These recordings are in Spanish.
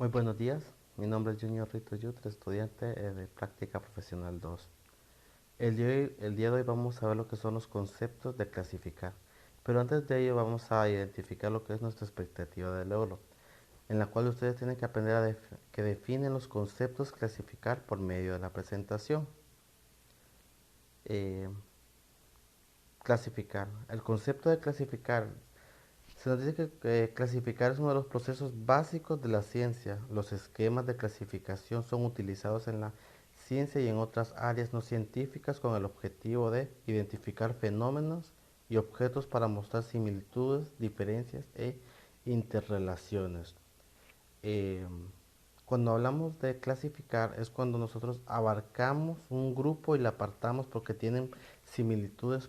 Muy buenos días, mi nombre es Junior Rito Yutre, estudiante de Práctica Profesional 2. El día de hoy vamos a ver lo que son los conceptos de clasificar, pero antes de ello vamos a identificar lo que es nuestra expectativa de logro, en la cual ustedes tienen que aprender que definen los conceptos clasificar por medio de la presentación. Eh, Clasificar. El concepto de clasificar se nos dice que clasificar es uno de los procesos básicos de la ciencia. Los esquemas de clasificación son utilizados en la ciencia y en otras áreas no científicas con el objetivo de identificar fenómenos y objetos para mostrar similitudes, diferencias e interrelaciones. Eh, Cuando hablamos de clasificar es cuando nosotros abarcamos un grupo y lo apartamos porque tienen similitudes,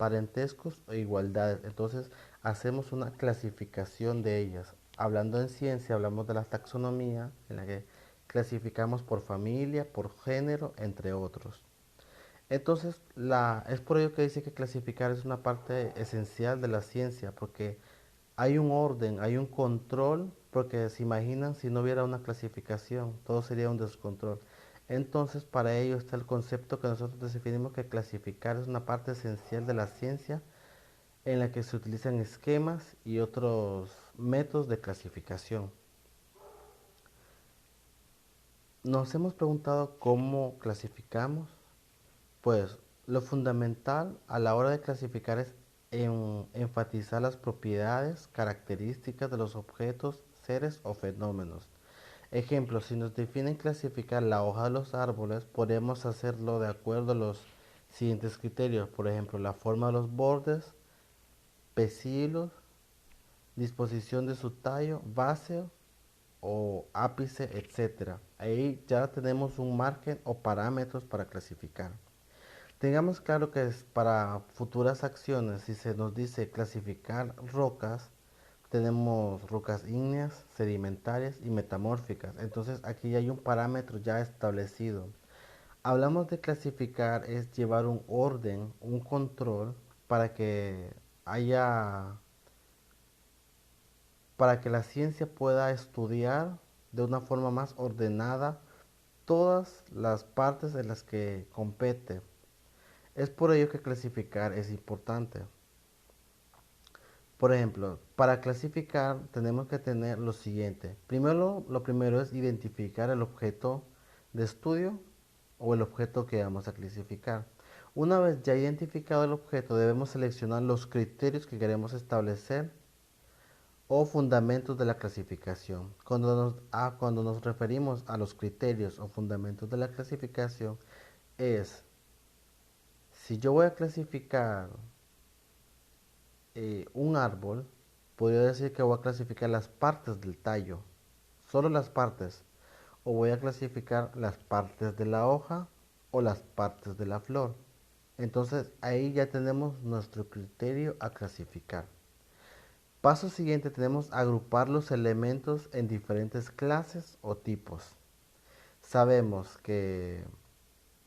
parentescos e igualdades. Entonces hacemos una clasificación de ellas. Hablando en ciencia, hablamos de la taxonomía, en la que clasificamos por familia, por género, entre otros. Entonces, es por ello que dice que clasificar es una parte esencial de la ciencia, porque hay un orden, hay un control, porque se imaginan si no hubiera una clasificación, todo sería un descontrol. Entonces, para ello está el concepto que nosotros definimos que clasificar es una parte esencial de la ciencia en la que se utilizan esquemas y otros métodos de clasificación. Nos hemos preguntado cómo clasificamos. Pues lo fundamental a la hora de clasificar es enfatizar las propiedades, características de los objetos, seres o fenómenos. Ejemplo, si nos definen clasificar la hoja de los árboles, podemos hacerlo de acuerdo a los siguientes criterios. Por ejemplo, la forma de los bordes, pecilos, disposición de su tallo, base o ápice, etcétera. Ahí ya tenemos un margen o parámetros para clasificar. Tengamos claro que es para futuras acciones, si se nos dice clasificar rocas, tenemos rocas ígneas, sedimentarias y metamórficas. Entonces aquí hay un parámetro ya establecido. Hablamos de clasificar es llevar un orden, un control para que haya, para que la ciencia pueda estudiar de una forma más ordenada todas las partes en las que compete. Es por ello que clasificar es importante. Por ejemplo, para clasificar tenemos que tener lo siguiente. Primero, lo primero es identificar el objeto de estudio o el objeto que vamos a clasificar. Una vez ya identificado el objeto, debemos seleccionar los criterios que queremos establecer o fundamentos de la clasificación. Cuando nos referimos a los criterios o fundamentos de la clasificación, es si yo voy a clasificar un árbol, podría decir que voy a clasificar las partes del tallo, solo las partes, o voy a clasificar las partes de la hoja o las partes de la flor. Entonces ahí ya tenemos nuestro criterio a clasificar. Paso siguiente, tenemos agrupar los elementos en diferentes clases o tipos. Sabemos que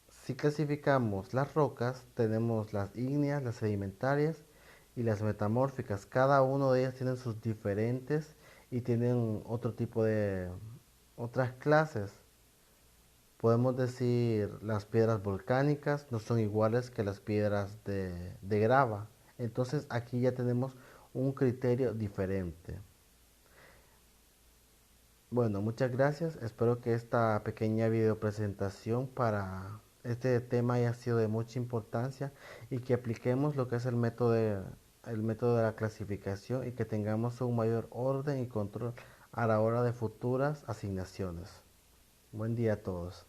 si clasificamos las rocas, tenemos las ígneas, las sedimentarias y las metamórficas. Cada uno de ellas tienen sus diferentes y tienen otro tipo de otras clases. Podemos decir las piedras volcánicas no son iguales que las piedras de grava. Entonces aquí ya tenemos un criterio diferente. Bueno, muchas gracias. Espero que esta pequeña video presentación para este tema haya sido de mucha importancia y que apliquemos lo que es el método de la clasificación y que tengamos un mayor orden y control a la hora de futuras asignaciones. Buen día a todos.